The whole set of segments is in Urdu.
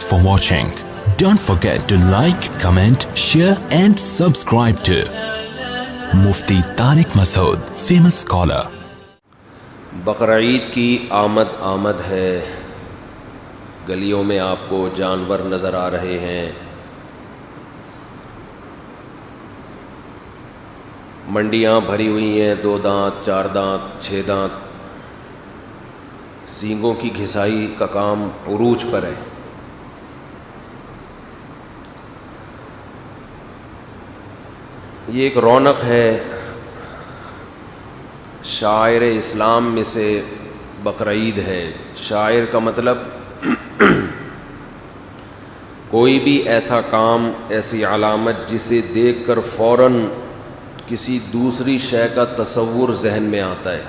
Thanks for watching. Don't forget to like, comment, share and subscribe to Mufti Tariq Masood, famous scholar. Bakrid کی آمد ہے، گلیوں میں آپ کو جانور نظر آ رہے ہیں، منڈیاں بھری ہوئی ہیں، 2 دانت 4 دانت 6 دانت، سینگوں کی گھسائی کا کام عروج پر ہے۔ یہ ایک رونق ہے، شاعر اسلام میں سے بقرعید ہے۔ شاعر کا مطلب کوئی بھی ایسا کام، ایسی علامت جسے دیکھ کر فوراً کسی دوسری شے کا تصور ذہن میں آتا ہے۔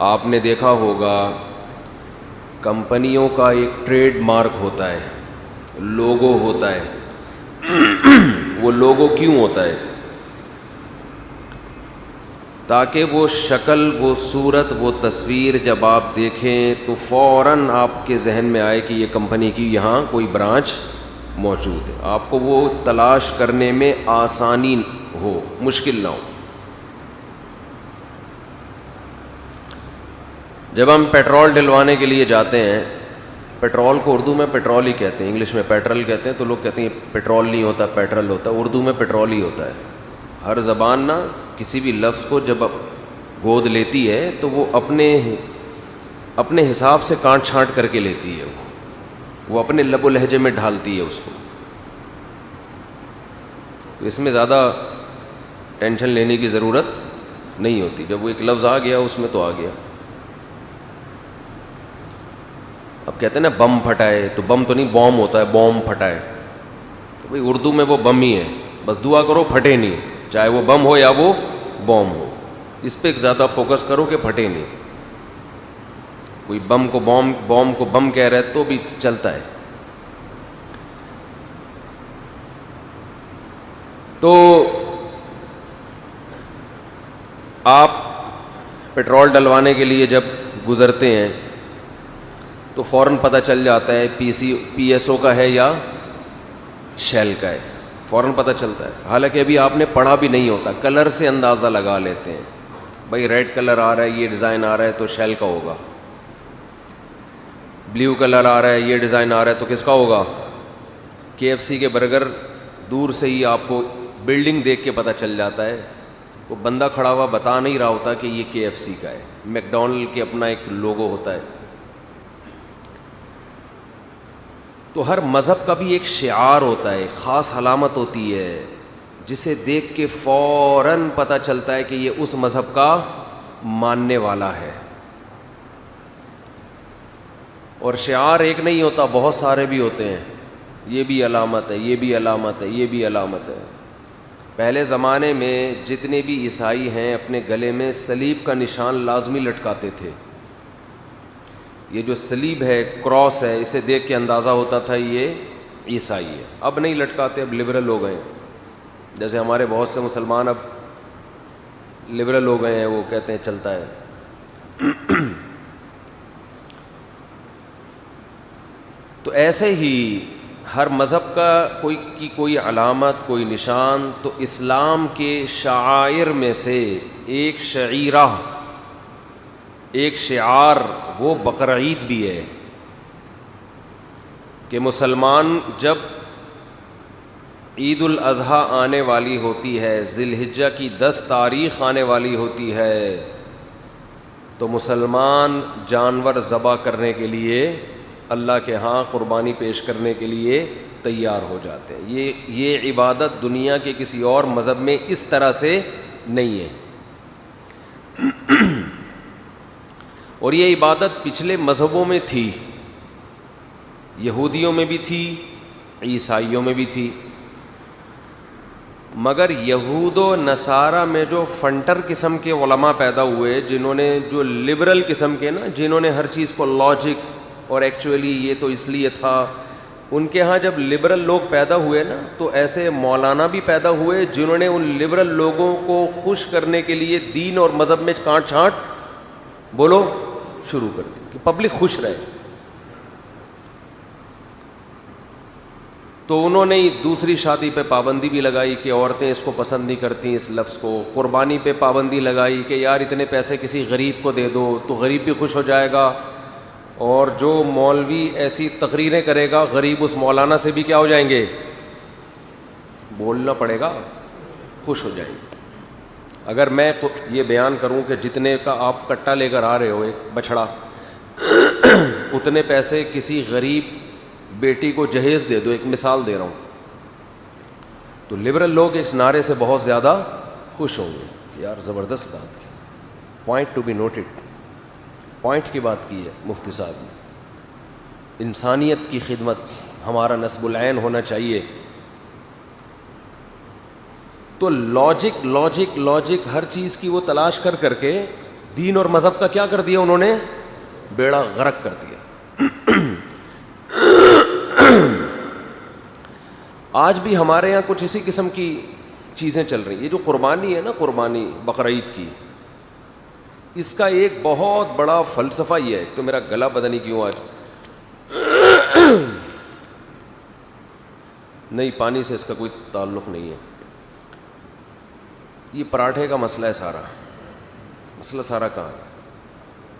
آپ نے دیکھا ہوگا کمپنیوں کا ایک ٹریڈ مارک ہوتا ہے، لوگو ہوتا ہے۔ وہ لوگو کیوں ہوتا ہے؟ تاکہ وہ شکل، وہ صورت، وہ تصویر جب آپ دیکھیں تو فوراً آپ کے ذہن میں آئے کہ یہ کمپنی کی یہاں کوئی برانچ موجود ہے، آپ کو وہ تلاش کرنے میں آسانی ہو، مشکل نہ ہو۔ جب ہم پیٹرول ڈلوانے کے لیے جاتے ہیں، پیٹرول کو اردو میں پیٹرول ہی کہتے ہیں، انگلش میں پیٹرول کہتے ہیں، تو لوگ کہتے ہیں پیٹرول نہیں ہوتا، پیٹرول ہوتا ہے، اردو میں پیٹرول ہی ہوتا ہے۔ ہر زبان نا کسی بھی لفظ کو جب گود لیتی ہے تو وہ اپنے حساب سے کانٹ چھانٹ کر کے لیتی ہے، وہ اپنے لب و لہجے میں ڈھالتی ہے اس کو۔ تو اس میں زیادہ ٹینشن لینے کی ضرورت نہیں ہوتی، جب وہ ایک لفظ آ گیا اس میں تو آ گیا۔ اب کہتے ہیں نا بم پھٹائے، تو بم تو نہیں بوم ہوتا ہے، بوم پھٹائے، تو بھائی اردو میں وہ بم ہی ہے، بس دعا کرو پھٹے نہیں، چاہے وہ بم ہو یا وہ بوم ہو، اس پہ ایک زیادہ فوکس کرو کہ پھٹے نہیں۔ کوئی بم کو بوم کو بم کہہ رہا ہے تو بھی چلتا ہے۔ تو آپ پیٹرول ڈلوانے کے لیے جب گزرتے ہیں تو فوراً پتہ چل جاتا ہے پی ایس او کا ہے یا شیل کا ہے، فوراً پتہ چلتا ہے۔ حالانکہ ابھی آپ نے پڑھا بھی نہیں ہوتا، کلر سے اندازہ لگا لیتے ہیں، بھائی ریڈ کلر آ رہا ہے، یہ ڈیزائن آ رہا ہے تو شیل کا ہوگا، بلیو کلر آ رہا ہے، یہ ڈیزائن آ رہا ہے تو کس کا ہوگا؟ KFC کے برگر دور سے ہی آپ کو بلڈنگ دیکھ کے پتہ چل جاتا ہے، وہ بندہ کھڑا ہوا بتا نہیں رہا ہوتا کہ یہ KFC کا ہے۔ میک ڈونلڈ کے اپنا ایک لوگو ہوتا ہے۔ تو ہر مذہب کا بھی ایک شعار ہوتا ہے، خاص علامت ہوتی ہے جسے دیکھ کے فوراً پتہ چلتا ہے کہ یہ اس مذہب کا ماننے والا ہے۔ اور شعار ایک نہیں ہوتا، بہت سارے بھی ہوتے ہیں، یہ بھی علامت ہے، یہ بھی علامت ہے، یہ بھی علامت ہے۔ پہلے زمانے میں جتنے بھی عیسائی ہیں اپنے گلے میں صلیب کا نشان لازمی لٹکاتے تھے۔ یہ جو صلیب ہے، کراس ہے، اسے دیکھ کے اندازہ ہوتا تھا یہ عیسائی ہے۔ اب نہیں لٹکاتے، اب لبرل ہو گئے ہیں، جیسے ہمارے بہت سے مسلمان اب لبرل ہو گئے ہیں، وہ کہتے ہیں چلتا ہے۔ تو ایسے ہی ہر مذہب کا کوئی علامت، کوئی نشان، تو اسلام کے شعائر میں سے ایک شعیرہ، ایک شعار وہ بقرعید بھی ہے کہ مسلمان جب عید الاضحیٰ آنے والی ہوتی ہے، ذی الحجہ کی 10 تاریخ آنے والی ہوتی ہے، تو مسلمان جانور ذبح کرنے کے لیے اللہ کے ہاں قربانی پیش کرنے کے لیے تیار ہو جاتے ہیں۔ یہ عبادت دنیا کے کسی اور مذہب میں اس طرح سے نہیں ہے۔ اور یہ عبادت پچھلے مذہبوں میں تھی، یہودیوں میں بھی تھی، عیسائیوں میں بھی تھی، مگر یہود و نصارہ میں جو فنٹر قسم کے علماء پیدا ہوئے، جنہوں نے جو لبرل قسم کے نا، جنہوں نے ہر چیز کو لاجک اور ایکچولی یہ تو اس لیے تھا، ان کے ہاں جب لبرل لوگ پیدا ہوئے نا تو ایسے مولانا بھی پیدا ہوئے جنہوں نے ان لبرل لوگوں کو خوش کرنے کے لیے دین اور مذہب میں کانٹ چھانٹ بولو شروع کر دی کہ پبلک خوش رہے۔ تو انہوں نے دوسری شادی پہ پابندی بھی لگائی کہ عورتیں اس کو پسند نہیں کرتی اس لفظ کو. قربانی پہ پابندی لگائی کہ یار اتنے پیسے کسی غریب کو دے دو تو غریب بھی خوش ہو جائے گا, اور جو مولوی ایسی تقریریں کرے گا غریب اس مولانا سے بھی کیا ہو جائیں گے, بولنا پڑے گا, خوش ہو جائیں گے. اگر میں یہ بیان کروں کہ جتنے کا آپ کٹا لے کر آ رہے ہو ایک بچھڑا, اتنے پیسے کسی غریب بیٹی کو جہیز دے دو, ایک مثال دے رہا ہوں, تو لبرل لوگ اس نعرے سے بہت زیادہ خوش ہوں گے کہ یار زبردست بات کی, point to be noted, point کی بات کی ہے مفتی صاحب نے. انسانیت کی خدمت ہمارا نصب العین ہونا چاہیے. تو لاجک ہر چیز کی وہ تلاش کر کے دین اور مذہب کا کیا کر دیا انہوں نے, بیڑا غرق کر دیا. آج بھی ہمارے یہاں کچھ اسی قسم کی چیزیں چل رہی ہیں. یہ جو قربانی ہے نا, قربانی بقرعید کی, اس کا ایک بہت بڑا فلسفہ یہ ہے. تو میرا گلا پتہ نہیں کیوں آج نہیں, پانی سے اس کا کوئی تعلق نہیں ہے. یہ پراٹھے کا مسئلہ ہے, مسئلہ سارا کہاں ہے.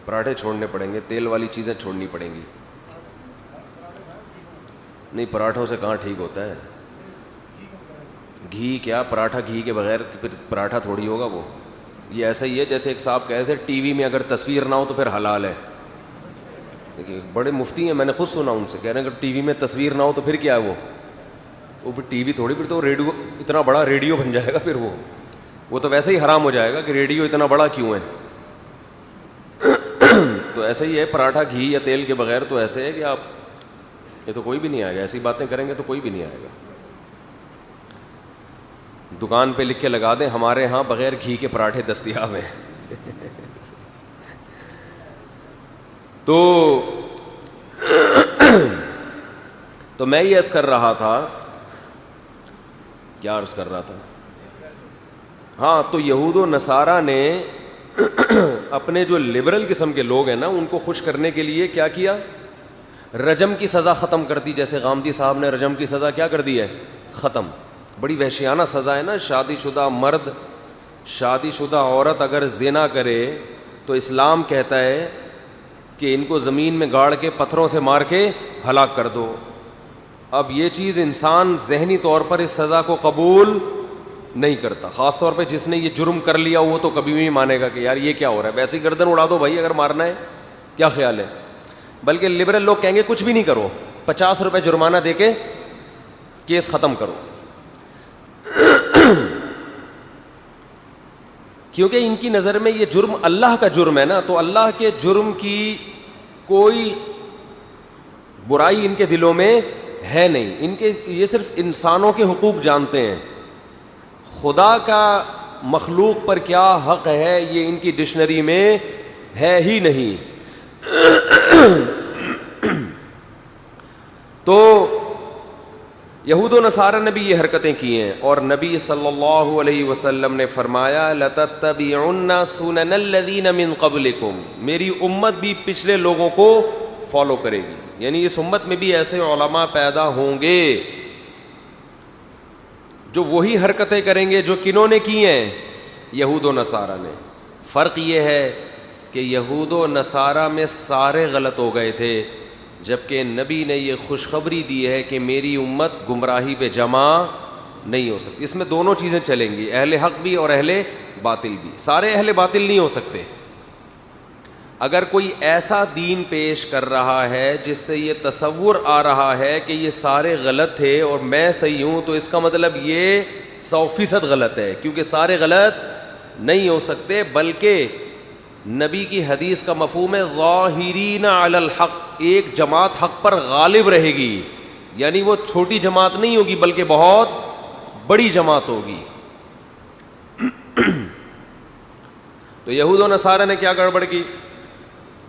پراٹھے چھوڑنے پڑیں گے, تیل والی چیزیں چھوڑنی پڑیں گی. نہیں, پراٹھوں سے کہاں ٹھیک ہوتا ہے گھی, کیا پراٹھا گھی کے بغیر پھر پراٹھا تھوڑی ہوگا وہ. یہ ایسا ہی ہے جیسے ایک صاحب کہہ رہے تھے ٹی وی میں اگر تصویر نہ ہو تو پھر حلال ہے. دیکھیے بڑے مفتی ہیں, میں نے خود سنا ان سے, کہہ رہے ہیں اگر ٹی وی میں تصویر نہ ہو تو پھر کیا ہے وہ پھر ٹی وی تھوڑی, پھر تو ریڈیو اتنا بڑا ریڈیو بن جائے گا, پھر وہ تو ویسے ہی حرام ہو جائے گا کہ ریڈیو اتنا بڑا کیوں ہے. تو ایسا ہی ہے پراٹھا گھی یا تیل کے بغیر, تو ایسے ہے کہ آپ یہ تو کوئی بھی نہیں آئے گا, ایسی باتیں کریں گے تو کوئی بھی نہیں آئے گا. دکان پہ لکھ کے لگا دیں ہمارے ہاں بغیر گھی کے پراٹھے دستیاب ہیں. تو میں یہ عرض کر رہا تھا, کیا عرض کر رہا تھا, ہاں, تو یہود و نصارہ نے اپنے جو لبرل قسم کے لوگ ہیں نا ان کو خوش کرنے کے لیے کیا کیا, رجم کی سزا ختم کر دی. جیسے غامدی صاحب نے رجم کی سزا کیا کر دی ہے, ختم. بڑی وحشیانہ سزا ہے نا. شادی شدہ مرد, شادی شدہ عورت اگر زنا کرے تو اسلام کہتا ہے کہ ان کو زمین میں گاڑ کے پتھروں سے مار کے ہلاک کر دو. اب یہ چیز انسان ذہنی طور پر اس سزا کو قبول نہیں کرتا, خاص طور پہ جس نے یہ جرم کر لیا وہ تو کبھی بھی نہیں مانے گا کہ یار یہ کیا ہو رہا ہے, ویسے ہی گردن اڑا دو بھائی اگر مارنا ہے, کیا خیال ہے. بلکہ لبرل لوگ کہیں گے کچھ بھی نہیں کرو, 50 روپے جرمانہ دے کے کیس ختم کرو. کیونکہ ان کی نظر میں یہ جرم اللہ کا جرم ہے نا, تو اللہ کے جرم کی کوئی برائی ان کے دلوں میں ہے نہیں. ان کے یہ صرف انسانوں کے حقوق جانتے ہیں, خدا کا مخلوق پر کیا حق ہے یہ ان کی ڈکشنری میں ہے ہی نہیں. تو یہود و نصارہ نے بھی یہ حرکتیں کی ہیں, اور نبی صلی اللہ علیہ وسلم نے فرمایا لَتَتَّبِعُنَّ سُنَنَ الَّذِينَ مِن قَبْلِكُمْ, میری امت بھی پچھلے لوگوں کو فالو کرے گی. یعنی اس امت میں بھی ایسے علماء پیدا ہوں گے جو وہی حرکتیں کریں گے جو کنہوں نے کی ہیں, یہود و نصارہ نے. فرق یہ ہے کہ یہود و نصارہ میں سارے غلط ہو گئے تھے, جبکہ نبی نے یہ خوشخبری دی ہے کہ میری امت گمراہی پہ جمع نہیں ہو سکتی. اس میں دونوں چیزیں چلیں گی, اہل حق بھی اور اہل باطل بھی. سارے اہل باطل نہیں ہو سکتے. اگر کوئی ایسا دین پیش کر رہا ہے جس سے یہ تصور آ رہا ہے کہ یہ سارے غلط تھے اور میں صحیح ہوں, تو اس کا مطلب یہ 100% غلط ہے, کیونکہ سارے غلط نہیں ہو سکتے. بلکہ نبی کی حدیث کا مفہوم ہے ظاہرین علی الحق, ایک جماعت حق پر غالب رہے گی. یعنی وہ چھوٹی جماعت نہیں ہوگی بلکہ بہت بڑی جماعت ہوگی. تو یہود و نصارہ نے کیا گڑبڑ کی,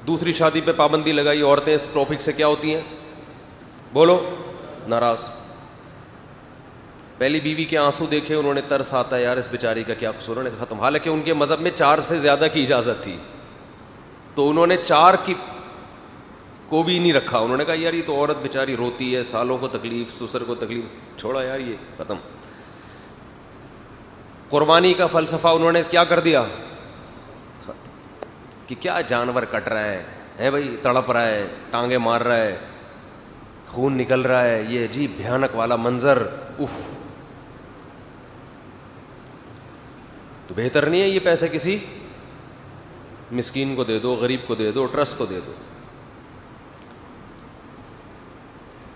دوسری شادی پہ پابندی لگائی. عورتیں اس ٹاپک سے کیا ہوتی ہیں, بولو, ناراض. پہلی بیوی کے آنسو دیکھے انہوں نے, ترس آتا ہے یار اس بیچاری کا کیا قصور, انہوں نے ختم. حالانکہ ان کے مذہب میں 4 سے زیادہ کی اجازت تھی, تو انہوں نے 4 کو بھی نہیں رکھا. انہوں نے کہا یار یہ تو عورت بیچاری روتی ہے, سالوں کو تکلیف, سسر کو تکلیف, چھوڑا یار یہ ختم. قربانی کا فلسفہ انہوں نے کیا کر دیا کہ کیا جانور کٹ رہا ہے بھائی, تڑپ رہا ہے, ٹانگیں مار رہا ہے, خون نکل رہا ہے, یہ عجیب بھیانک والا منظر, اف, تو بہتر نہیں ہے یہ پیسے کسی مسکین کو دے دو, غریب کو دے دو, ٹرسٹ کو دے دو.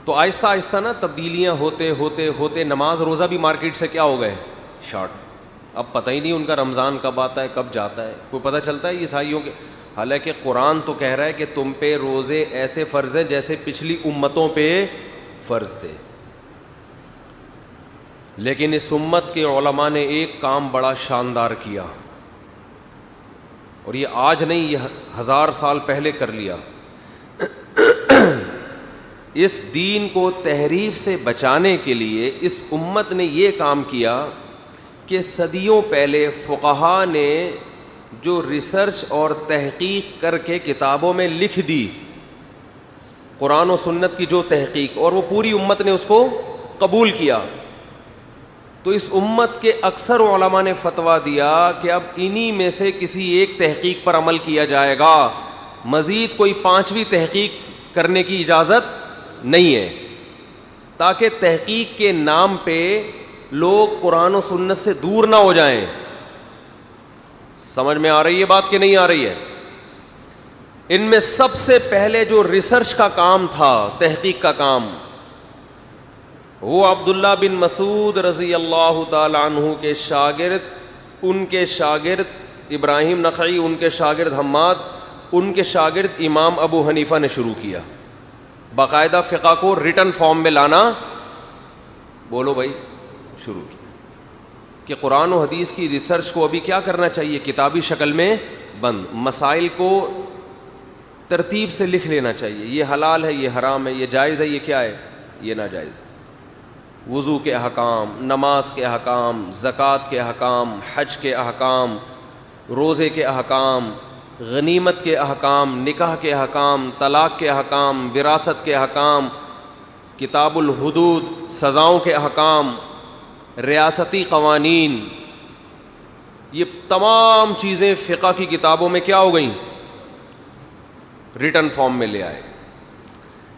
تو آہستہ آہستہ نا تبدیلیاں ہوتے ہوتے ہوتے نماز روزہ بھی مارکیٹ سے کیا ہو گئے, شارٹ. اب پتہ ہی نہیں ان کا رمضان کب آتا ہے کب جاتا ہے, کوئی پتہ چلتا ہے عیسائیوں کے. حالانکہ قرآن تو کہہ رہا ہے کہ تم پہ روزے ایسے فرض ہیں جیسے پچھلی امتوں پہ فرض تھے. لیکن اس امت کے علماء نے ایک کام بڑا شاندار کیا, اور یہ آج نہیں, یہ 1000 سال پہلے کر لیا. اس دین کو تحریف سے بچانے کے لیے اس امت نے یہ کام کیا کہ صدیوں پہلے فقہا نے جو ریسرچ اور تحقیق کر کے کتابوں میں لکھ دی, قرآن و سنت کی جو تحقیق, اور وہ پوری امت نے اس کو قبول کیا, تو اس امت کے اکثر علماء نے فتویٰ دیا کہ اب انہی میں سے کسی ایک تحقیق پر عمل کیا جائے گا, مزید کوئی 5ویں تحقیق کرنے کی اجازت نہیں ہے, تاکہ تحقیق کے نام پہ لوگ قرآن و سنت سے دور نہ ہو جائیں. سمجھ میں آ رہی ہے بات کہ نہیں آ رہی ہے؟ ان میں سب سے پہلے جو ریسرچ کا کام تھا, تحقیق کا کام, وہ عبداللہ بن مسعود رضی اللہ تعالی عنہ کے شاگرد, ان کے شاگرد ابراہیم نخعی, ان کے شاگرد حماد, ان کے شاگرد امام ابو حنیفہ نے شروع کیا. باقاعدہ فقہ کو ریٹن فارم میں لانا, بولو بھائی, شروع کیا کہ قرآن و حدیث کی ریسرچ کو ابھی کیا کرنا چاہیے, کتابی شکل میں بند, مسائل کو ترتیب سے لکھ لینا چاہیے, یہ حلال ہے, یہ حرام ہے, یہ جائز ہے, یہ کیا ہے, یہ ناجائز. وضو کے احکام, نماز کے احکام, زکوٰۃ کے احکام, حج کے احکام, روزے کے احکام, غنیمت کے احکام, نکاح کے احکام, طلاق کے احکام, وراثت کے احکام, کتاب الحدود, سزاؤں کے احکام, ریاستی قوانین, یہ تمام چیزیں فقہ کی کتابوں میں کیا ہو گئیں, ریٹن فارم میں لے آئے.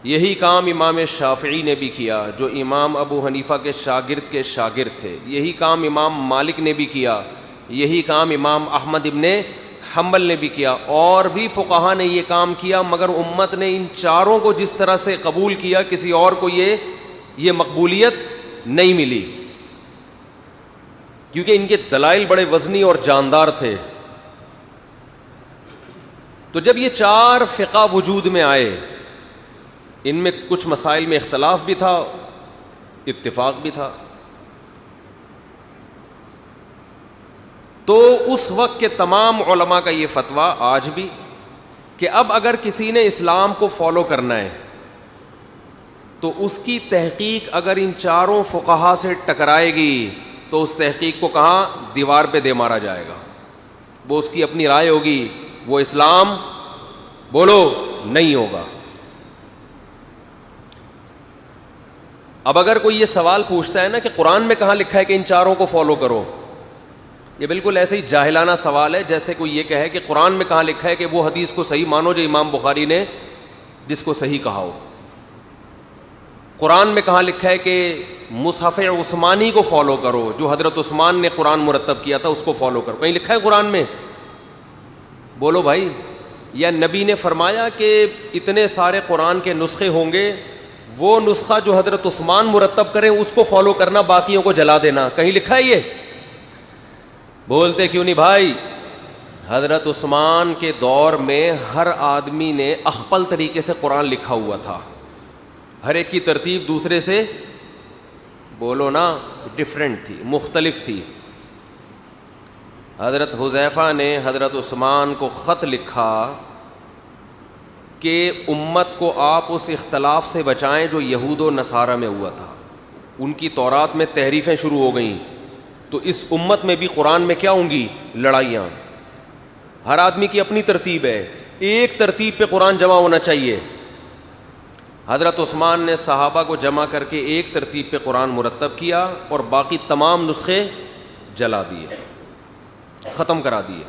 یہی کام امام شافعی نے بھی کیا, جو امام ابو حنیفہ کے شاگرد تھے. یہی کام امام مالک نے بھی کیا. یہی کام امام احمد ابن حنبل نے بھی کیا, اور بھی فقہا نے یہ کام کیا, مگر امت نے ان چاروں کو جس طرح سے قبول کیا کسی اور کو یہ مقبولیت نہیں ملی, کیونکہ ان کے دلائل بڑے وزنی اور جاندار تھے. تو جب یہ 4 فقہ وجود میں آئے, ان میں کچھ مسائل میں اختلاف بھی تھا, اتفاق بھی تھا. تو اس وقت کے تمام علماء کا یہ فتویٰ آج بھی, کہ اب اگر کسی نے اسلام کو فالو کرنا ہے تو اس کی تحقیق اگر ان چاروں فقہا سے ٹکرائے گی تو اس تحقیق کو کہاں, دیوار پہ دے مارا جائے گا. وہ اس کی اپنی رائے ہوگی, وہ اسلام بولو نہیں ہوگا. اب اگر کوئی یہ سوال پوچھتا ہے نا کہ قرآن میں کہاں لکھا ہے کہ ان چاروں کو فالو کرو, یہ بالکل ایسے ہی جاہلانہ سوال ہے جیسے کوئی یہ کہے کہ قرآن میں کہاں لکھا ہے کہ وہ حدیث کو صحیح مانو جو امام بخاری نے جس کو صحیح کہا ہو. قرآن میں کہاں لکھا ہے کہ مصحف عثمانی کو فالو کرو, جو حضرت عثمان نے قرآن مرتب کیا تھا اس کو فالو کرو. کہیں لکھا ہے قرآن میں؟ بولو بھائی. یا نبی نے فرمایا کہ اتنے سارے قرآن کے نسخے ہوں گے, وہ نسخہ جو حضرت عثمان مرتب کریں اس کو فالو کرنا, باقیوں کو جلا دینا. کہیں لکھا ہے یہ؟ بولتے کیوں نہیں بھائی؟ حضرت عثمان کے دور میں ہر آدمی نے اخپل طریقے سے قرآن لکھا ہوا تھا, ہر ایک کی ترتیب دوسرے سے بولو نا ڈفرینٹ تھی, مختلف تھی. حضرت حذیفہ نے حضرت عثمان کو خط لکھا کہ امت کو آپ اس اختلاف سے بچائیں جو یہود و نصارہ میں ہوا تھا. ان کی تورات میں تحریفیں شروع ہو گئیں, تو اس امت میں بھی قرآن میں کیا ہوں گی, لڑائیاں. ہر آدمی کی اپنی ترتیب ہے, ایک ترتیب پہ قرآن جمع ہونا چاہیے. حضرت عثمان نے صحابہ کو جمع کر کے ایک ترتیب پہ قرآن مرتب کیا اور باقی تمام نسخے جلا دیے، ختم کرا دیے،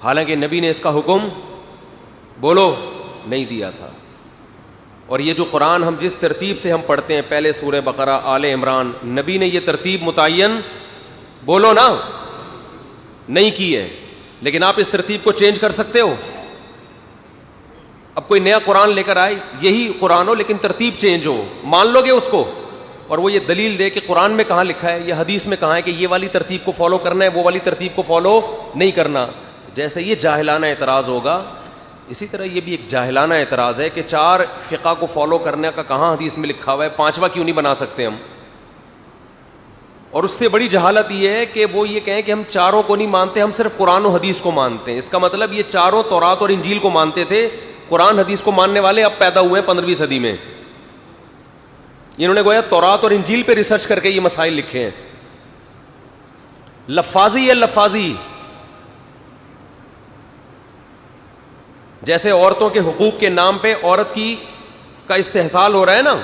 حالانکہ نبی نے اس کا حکم بولو نہیں دیا تھا۔ اور یہ جو قرآن ہم جس ترتیب سے ہم پڑھتے ہیں، پہلے سورہ بقرہ، آل عمران، نبی نے یہ ترتیب متعین بولو نا نہیں کی ہے، لیکن آپ اس ترتیب کو چینج کر سکتے ہو؟ اب کوئی نیا قرآن لے کر آئے، یہی قرآن ہو لیکن ترتیب چینج ہو، مان لو گے اس کو؟ اور وہ یہ دلیل دے کہ قرآن میں کہاں لکھا ہے یا حدیث میں کہاں ہے کہ یہ والی ترتیب کو فالو کرنا ہے، وہ والی ترتیب کو فالو نہیں کرنا۔ جیسے یہ جاہلانہ اعتراض ہوگا، اسی طرح یہ بھی ایک جاہلانہ اعتراض ہے کہ 4 فقہ کو فالو کرنے کا کہاں حدیث میں لکھا ہوا ہے، 5واں کیوں نہیں بنا سکتے ہم؟ اور اس سے بڑی جہالت یہ ہے کہ وہ یہ کہیں کہ ہم چاروں کو نہیں مانتے، ہم صرف قرآن و حدیث کو مانتے ہیں۔ اس کا مطلب یہ چاروں تورات اور انجیل کو مانتے تھے، قرآن حدیث کو ماننے والے اب پیدا ہوئے ہیں 15ویں صدی میں۔ انہوں نے گویا تورات اور انجیل پہ ریسرچ کر کے یہ مسائل لکھے ہیں۔ لفاظی ہے، لفاظی، جیسے عورتوں کے حقوق کے نام پہ عورت کی کا استحصال ہو رہا ہے نا،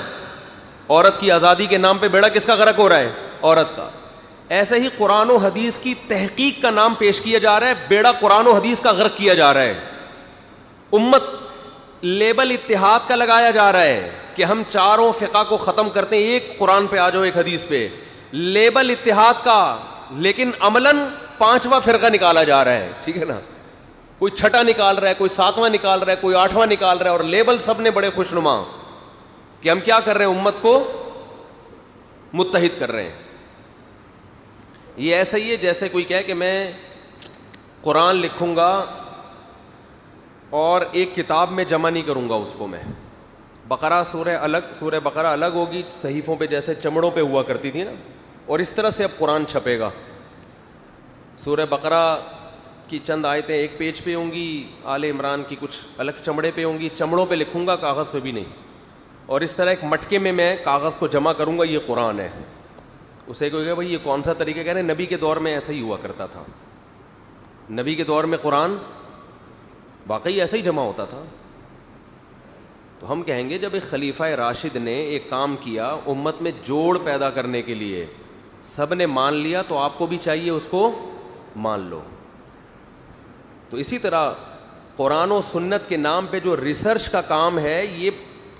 عورت کی آزادی کے نام پہ بیڑا کس کا غرق ہو رہا ہے؟ عورت کا۔ ایسے ہی قرآن و حدیث کی تحقیق کا نام پیش کیا جا رہا ہے، بیڑا قرآن و حدیث کا غرق کیا جا رہا ہے۔ امت لیبل اتحاد کا لگایا جا رہا ہے کہ ہم چاروں فقہ کو ختم کرتے ہیں، ایک قرآن پہ آ جاؤ، ایک حدیث پہ، لیبل اتحاد کا، لیکن عملاً 5واں فرقہ نکالا جا رہا ہے، ٹھیک ہے نا؟ کوئی 6واں نکال رہا ہے، کوئی 7واں نکال رہا ہے، کوئی 8واں نکال رہا ہے، اور لیبل سب نے بڑے خوشنما کہ ہم کیا کر رہے ہیں، امت کو متحد کر رہے ہیں۔ یہ ایسا ہی ہے جیسے کوئی کہے کہ میں قرآن لکھوں گا اور ایک کتاب میں جمع نہیں کروں گا اس کو، میں بقرہ سورہ الگ، سورہ بقرہ الگ ہوگی، صحیفوں پہ جیسے چمڑوں پہ ہوا کرتی تھی نا، اور اس طرح سے اب قرآن چھپے گا۔ سورہ بقرہ کی چند آیتیں ایک پیج پہ ہوں گی، آل عمران کی کچھ الگ چمڑے پہ ہوں گی، چمڑوں پہ لکھوں گا، کاغذ پہ بھی نہیں، اور اس طرح ایک مٹکے میں کاغذ کو جمع کروں گا، یہ قرآن ہے۔ اسے کوئی کہے بھائی یہ کون سا طریقہ؟ کہہ رہے ہیں نبی کے دور میں ایسا ہی ہوا کرتا تھا، نبی کے دور میں قرآن واقعی ایسا ہی جمع ہوتا تھا۔ تو ہم کہیں گے جب ایک خلیفہ راشد نے ایک کام کیا امت میں جوڑ پیدا کرنے کے لیے، سب نے مان لیا، تو آپ کو بھی چاہیے اس کو مان لو۔ تو اسی طرح قرآن و سنت کے نام پہ جو ریسرچ کا کام ہے یہ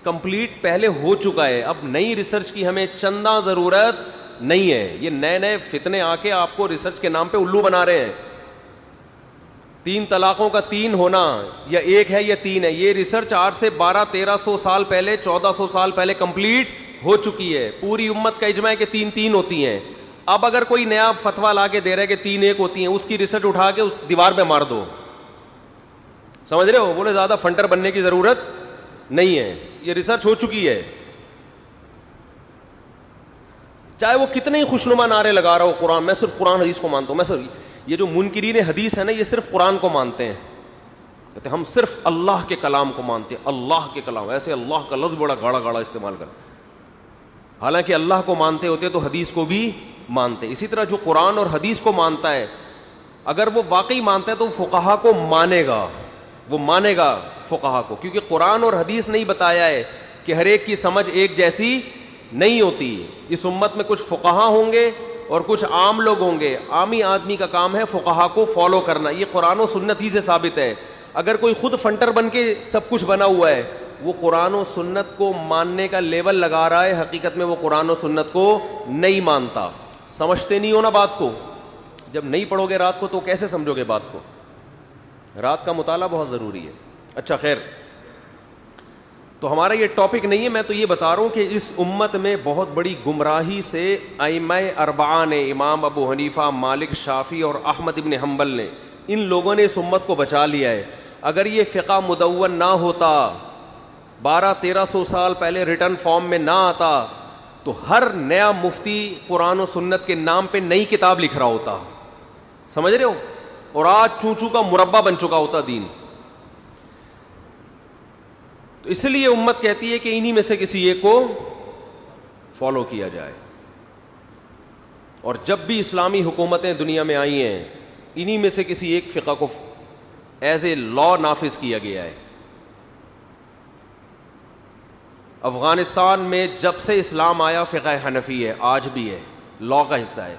کمپلیٹ پہلے ہو چکا ہے، اب نئی ریسرچ کی ہمیں چندہ ضرورت نہیں ہے۔ یہ نئے نئے فتنے آ کے آپ کو ریسرچ کے نام پہ الو بنا رہے ہیں۔ 3 طلاقوں کا 3 ہونا یا 1 ہے یا 3 ہے، یہ ریسرچ آج سے 1200-1300 سال پہلے، 1400 سال پہلے کمپلیٹ ہو چکی ہے۔ پوری امت کا اجماع ہے کہ 3 ہوتی ہیں۔ اب اگر کوئی نیا فتویٰ لا کے دے رہا ہے کہ 3 1 ہوتی ہیں، اس کی ریسرچ اٹھا کے اس دیوار پہ مار دو۔ سمجھ رہے ہو؟ بولے زیادہ فنٹر بننے کی ضرورت نہیں ہے، یہ ریسرچ ہو چکی ہے۔ چاہے وہ کتنے ہی خوشنما نعرے لگا رہا ہو، قرآن، میں صرف قرآن حدیث کو مانتا ہوں، میں صرف، یہ جو منکرین حدیث ہے نا، یہ صرف قرآن کو مانتے ہیں، کہتے ہیں ہم صرف اللہ کے کلام کو مانتے ہیں، اللہ کے کلام، ایسے اللہ کا لفظ بڑا گاڑا گاڑا استعمال کر، حالانکہ اللہ کو مانتے ہوتے تو حدیث کو بھی مانتے۔ اسی طرح جو قرآن اور حدیث کو مانتا ہے، اگر وہ واقعی مانتا ہے تو فقہا کو مانے گا، وہ مانے گا فقہا کو، کیونکہ قرآن اور حدیث نے ہی بتایا ہے کہ ہر ایک کی سمجھ ایک جیسی نہیں ہوتی۔ اس امت میں کچھ فقہا ہوں گے اور کچھ عام لوگ ہوں گے، عامی آدمی کا کام ہے فقہا کو فالو کرنا، یہ قرآن و سنت ہی سے ثابت ہے۔ اگر کوئی خود فنٹر بن کے سب کچھ بنا ہوا ہے، وہ قرآن و سنت کو ماننے کا لیول لگا رہا ہے، حقیقت میں وہ قرآن و سنت کو نہیں مانتا۔ سمجھتے نہیں ہو نا بات کو، جب نہیں پڑھو گے رات کو تو کیسے سمجھو گے بات کو؟ رات کا مطالعہ بہت ضروری ہے۔ اچھا خیر، تو ہمارا یہ ٹاپک نہیں ہے، میں تو یہ بتا رہا ہوں کہ اس امت میں بہت بڑی گمراہی سے ائمہ اربعہ نے، امام ابو حنیفہ، مالک، شافعی اور احمد ابن حنبل نے، ان لوگوں نے اس امت کو بچا لیا ہے۔ اگر یہ فقہ مدون نہ ہوتا، 1200-1300 سال پہلے ریٹن فارم میں نہ آتا، تو ہر نیا مفتی قرآن و سنت کے نام پہ نئی کتاب لکھ رہا ہوتا، سمجھ رہے ہو؟ اور آج چونچو کا مربع بن چکا ہوتا دین۔ تو اس لیے امت کہتی ہے کہ انہی میں سے کسی ایک کو فالو کیا جائے، اور جب بھی اسلامی حکومتیں دنیا میں آئی ہیں، انہی میں سے کسی ایک فقہ کو ایز اے لا نافذ کیا گیا ہے۔ افغانستان میں جب سے اسلام آیا فقہ حنفی ہے، آج بھی ہے، لاء کا حصہ ہے.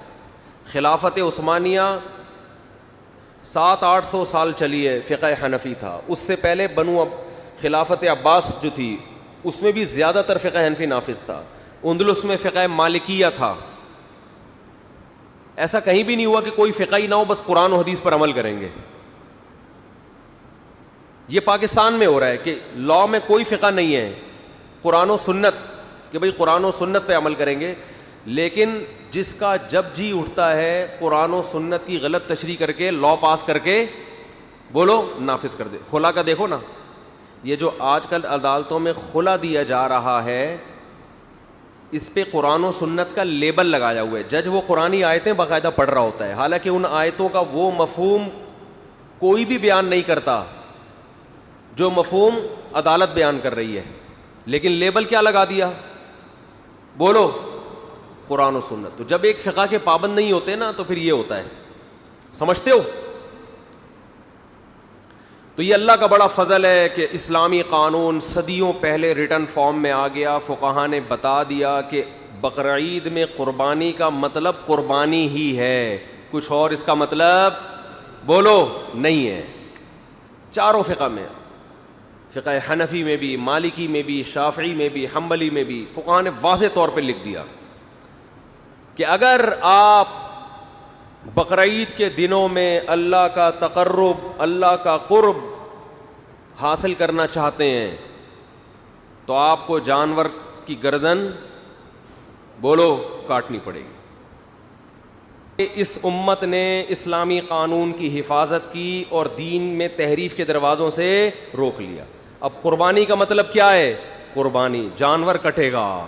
خلافت عثمانیہ 700-800 سال چلی ہے، فقہ حنفی تھا. اس سے پہلے خلافت عباس جو تھی اس میں بھی زیادہ تر فقہ حنفی نافذ تھا. اندلس میں فقہ مالکیہ تھا. ایسا کہیں بھی نہیں ہوا کہ کوئی فقہ ہی نہ ہو، بس قرآن و حدیث پر عمل کریں گے. یہ پاکستان میں ہو رہا ہے کہ لاء میں کوئی فقہ نہیں ہے، قرآن و سنت، کہ بھئی قرآن و سنت پہ عمل کریں گے. لیکن جس کا جب جی اٹھتا ہے قرآن و سنت کی غلط تشریح کر کے لاء پاس کر کے بولو نافذ کر دے. خلا کا دیکھو نا، یہ جو آج کل عدالتوں میں خلا دیا جا رہا ہے اس پہ قرآن و سنت کا لیبل لگایا ہوا ہے. جج وہ قرآنی آیتیں باقاعدہ پڑھ رہا ہوتا ہے، حالانکہ ان آیتوں کا وہ مفہوم کوئی بھی بیان نہیں کرتا جو مفہوم عدالت بیان کر رہی ہے. لیکن لیبل کیا لگا دیا؟ بولو قرآن و سنت. تو جب ایک فقہ کے پابند نہیں ہوتے نا تو پھر یہ ہوتا ہے. سمجھتے ہو؟ تو یہ اللہ کا بڑا فضل ہے کہ اسلامی قانون صدیوں پہلے ریٹن فارم میں آ گیا. فقہا نے بتا دیا کہ بقرعید میں قربانی کا مطلب قربانی ہی ہے، کچھ اور اس کا مطلب بولو نہیں ہے. چاروں فقہ میں، فقہ حنفی میں بھی، مالکی میں بھی، شافعی میں بھی، حنبلی میں بھی، فقہا نے واضح طور پہ لکھ دیا کہ اگر آپ بقرعید کے دنوں میں اللہ کا تقرب، اللہ کا قرب حاصل کرنا چاہتے ہیں تو آپ کو جانور کی گردن بولو کاٹنی پڑے گی. اس امت نے اسلامی قانون کی حفاظت کی اور دین میں تحریف کے دروازوں سے روک لیا. اب قربانی کا مطلب کیا ہے؟ قربانی جانور کٹے گا.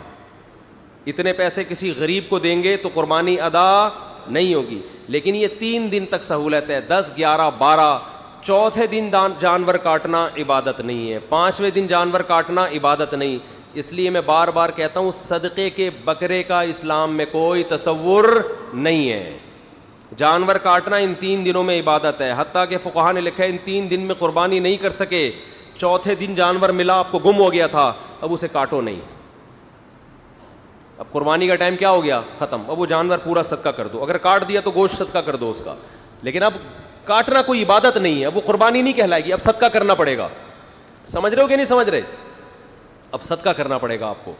اتنے پیسے کسی غریب کو دیں گے تو قربانی ادا نہیں ہوگی. لیکن یہ 3 دن تک سہولت ہے، 10، 11، 12. چوتھے دن جانور کاٹنا عبادت نہیں ہے، 5ویں دن جانور کاٹنا عبادت نہیں. اس لیے میں بار بار کہتا ہوں صدقے کے بکرے کا اسلام میں کوئی تصور نہیں ہے. جانور کاٹنا ان 3 دنوں میں عبادت ہے. حتیٰ کہ فقہا نے لکھا ہے ان 3 دن میں قربانی نہیں کر سکے، چوتھے دن جانور ملا، آپ کو گم ہو گیا تھا، اب اسے کاٹو نہیں. اب قربانی کا ٹائم کیا ہو گیا؟ ختم. اب وہ جانور پورا صدقہ کر دو، اگر کاٹ دیا تو گوشت صدقہ کر دو اس کا. لیکن اب کاٹنا کوئی عبادت نہیں ہے، اب وہ قربانی نہیں کہلائے گی، اب صدقہ کرنا پڑے گا. سمجھ رہے ہو کہ نہیں سمجھ رہے؟ اب صدقہ کرنا پڑے گا آپ کو.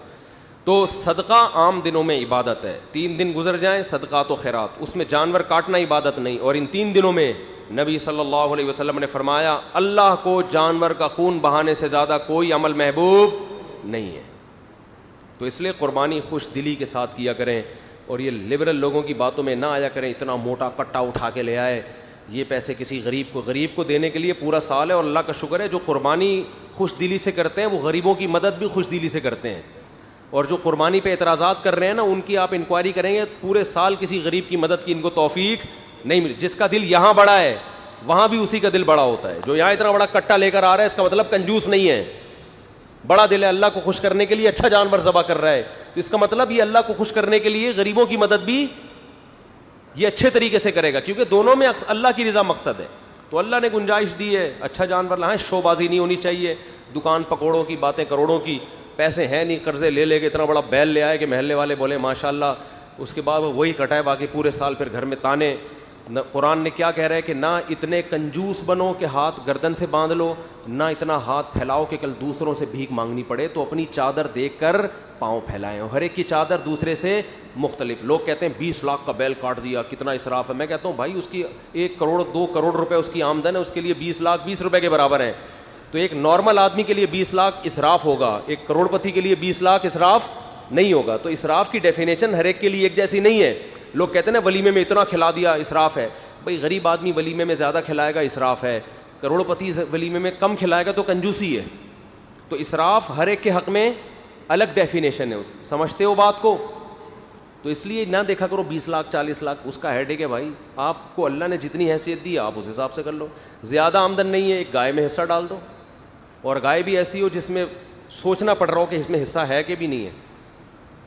تو صدقہ عام دنوں میں عبادت ہے. 3 دن گزر جائیں صدقات و خیرات، اس میں جانور کاٹنا عبادت نہیں. اور ان 3 دنوں میں نبی صلی اللہ علیہ وسلم نے فرمایا اللہ کو جانور کا خون بہانے سے زیادہ کوئی عمل محبوب نہیں ہے. تو اس لیے قربانی خوش دلی کے ساتھ کیا کریں، اور یہ لبرل لوگوں کی باتوں میں نہ آیا کریں. اتنا موٹا کٹا اٹھا کے لے آئے، یہ پیسے کسی غریب کو دینے کے لیے پورا سال ہے. اور اللہ کا شکر ہے جو قربانی خوش دلی سے کرتے ہیں وہ غریبوں کی مدد بھی خوش دلی سے کرتے ہیں. اور جو قربانی پہ اعتراضات کر رہے ہیں نا ان کی آپ انکوائری کریں گے پورے سال کسی غریب کی مدد کی ان کو توفیق نہیں ملی. جس کا دل یہاں بڑا ہے وہاں بھی اسی کا دل بڑا ہوتا ہے. جو یہاں اتنا بڑا کٹا لے کر آ رہا ہے اس کا مطلب کنجوس نہیں ہے، بڑا دل ہے، اللہ کو خوش کرنے کے لیے اچھا جانور ذبح کر رہا ہے. تو اس کا مطلب یہ اللہ کو خوش کرنے کے لیے غریبوں کی مدد بھی یہ اچھے طریقے سے کرے گا، کیونکہ دونوں میں اللہ کی رضا مقصد ہے. تو اللہ نے گنجائش دی ہے، اچھا جانور لائیں. شو بازی نہیں ہونی چاہیے، دکان پکوڑوں کی باتیں کروڑوں کی، پیسے ہیں نہیں، قرضے لے کے اتنا بڑا بیل لے آئے کہ محلے والے بولے ماشاء اللہ، اس کے بعد وہی کٹائے، باقی پورے سال پھر گھر میں تانے. قرآن نے کیا کہہ رہا ہے کہ نہ اتنے کنجوس بنو کہ ہاتھ گردن سے باندھ لو، نہ اتنا ہاتھ پھیلاؤ کہ کل دوسروں سے بھیک مانگنی پڑے. تو اپنی چادر دیکھ کر پاؤں پھیلائیں. ہر ایک کی چادر دوسرے سے مختلف. لوگ کہتے ہیں 20 لاکھ کا بیل کاٹ دیا، کتنا اسراف ہے. میں کہتا ہوں بھائی اس کی 1 کروڑ 2 کروڑ روپے اس کی آمدن ہے، اس کے لیے 20 لاکھ 20 روپے کے برابر ہیں. تو ایک نارمل آدمی کے لیے 20 لاکھ اسراف ہوگا، ایک کروڑ پتی کے لیے 20 لاکھ اسراف نہیں ہوگا. تو اسراف کی ڈیفینیشن ہر ایک کے لیے ایک جیسی نہیں ہے. لوگ کہتے ہیں نا ولیمے میں اتنا کھلا دیا اسراف ہے. بھائی غریب آدمی ولیمے میں زیادہ کھلائے گا اسراف ہے، کروڑ پتی ولیمے میں کم کھلائے گا تو کنجوسی ہے. تو اسراف ہر ایک کے حق میں الگ ڈیفینیشن ہے اس کی. سمجھتے ہو بات کو؟ تو اس لیے نہ دیکھا کرو 20 لاکھ 40 لاکھ اس کا ہیڈ ایک ہے. بھائی آپ کو اللہ نے جتنی حیثیت دی آپ اس حساب سے کر لو. زیادہ آمدن نہیں ہے، ایک گائے میں حصہ ڈال دو، اور گائے بھی ایسی ہو جس میں سوچنا پڑ رہا ہو کہ اس میں حصہ ہے کہ بھی نہیں ہے.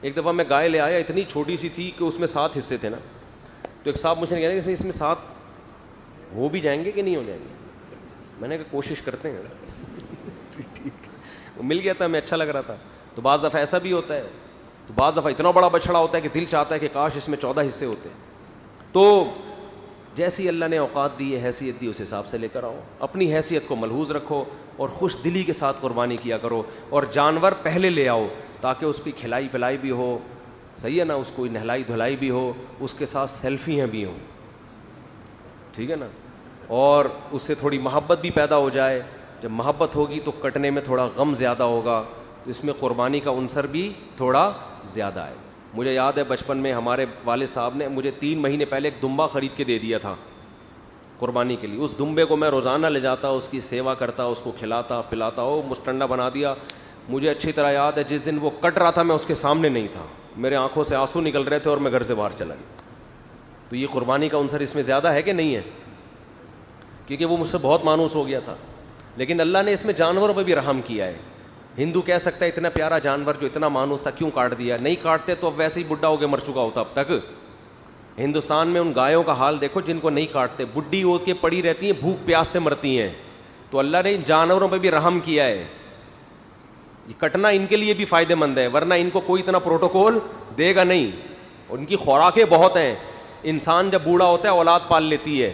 ایک دفعہ میں گائے لے آیا، اتنی چھوٹی سی تھی کہ اس میں 7 حصے تھے نا. تو ایک صاحب مجھے کہہ رہے کہ اس میں 7 ہو بھی جائیں گے کہ نہیں ہو جائیں گے. میں نے کہا کوشش کرتے ہیں. ٹھیک وہ مل گیا تھا، میں اچھا لگ رہا تھا. تو بعض دفعہ ایسا بھی ہوتا ہے, تو بعض دفعہ اتنا بڑا بچڑا ہوتا ہے کہ دل چاہتا ہے کہ کاش اس میں 14 حصے ہوتے. تو جیسی اللہ نے اوقات دی ہے, حیثیت دی, اس حساب سے لے کر آؤ. اپنی حیثیت کو ملحوظ رکھو اور خوش دلی کے ساتھ قربانی کیا کرو, اور جانور پہلے لے آؤ تاکہ اس کی کھلائی پلائی بھی ہو, صحیح ہے نا, اس کو نہلائی دھلائی بھی ہو, اس کے ساتھ سیلفیاں بھی ہوں, ٹھیک ہے نا, اور اس سے تھوڑی محبت بھی پیدا ہو جائے. جب محبت ہوگی تو کٹنے میں تھوڑا غم زیادہ ہوگا, تو اس میں قربانی کا عنصر بھی تھوڑا زیادہ ہے. مجھے یاد ہے بچپن میں ہمارے والد صاحب نے مجھے 3 مہینے پہلے ایک دمبا خرید کے دے دیا تھا قربانی کے لیے. اس دمبے کو میں روزانہ لے جاتا, اس کی سیوا کرتا, اس کو کھلاتا پلاتا, مستنڈا بنا دیا. مجھے اچھی طرح یاد ہے جس دن وہ کٹ رہا تھا میں اس کے سامنے نہیں تھا, میرے آنکھوں سے آنسو نکل رہے تھے اور میں گھر سے باہر چلا گیا. تو یہ قربانی کا عنصر اس میں زیادہ ہے کہ نہیں ہے, کیونکہ وہ مجھ سے بہت مانوس ہو گیا تھا. لیکن اللہ نے اس میں جانوروں پہ بھی رحم کیا ہے. ہندو کہہ سکتا ہے اتنا پیارا جانور جو اتنا مانوس تھا کیوں کاٹ دیا, نہیں کاٹتے تو اب ویسے ہی بڈھا ہو کے مر چکا ہوتا اب تک. ہندوستان میں ان گایوں کا حال دیکھو جن کو نہیں کاٹتے, بڈھی ہو کے پڑی رہتی ہیں, بھوک پیاس سے مرتی ہیں. تو اللہ نے ان جانوروں پہ بھی رحم کیا ہے. یہ کٹنا ان کے لیے بھی فائدہ مند ہے, ورنہ ان کو کوئی اتنا پروٹوکول دے گا نہیں. ان کی خوراکیں بہت ہیں. انسان جب بوڑھا ہوتا ہے اولاد پال لیتی ہے,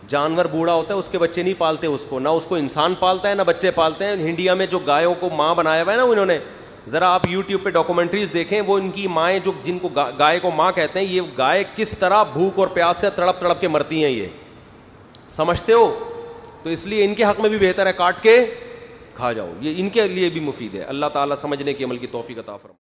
جانور بوڑھا ہوتا ہے اس کے بچے نہیں پالتے اس کو, نہ اس کو انسان پالتا ہے نہ بچے پالتے ہیں. انڈیا میں جو گایوں کو ماں بنایا ہوا ہے نا انہوں نے, ذرا آپ یوٹیوب پہ ڈاکومنٹریز دیکھیں, وہ ان کی مائیں جو جن کو گائے کو ماں کہتے ہیں, یہ گائے کس طرح بھوک اور پیاس سے تڑپ تڑپ کے مرتی ہیں, یہ سمجھتے ہو. تو اس لیے ان کے حق میں بھی بہتر ہے کاٹ کے کھا جاؤ, یہ ان کے لیے بھی مفید ہے. اللہ تعالیٰ سمجھنے کی عمل کی توفیق عطا فرمائے.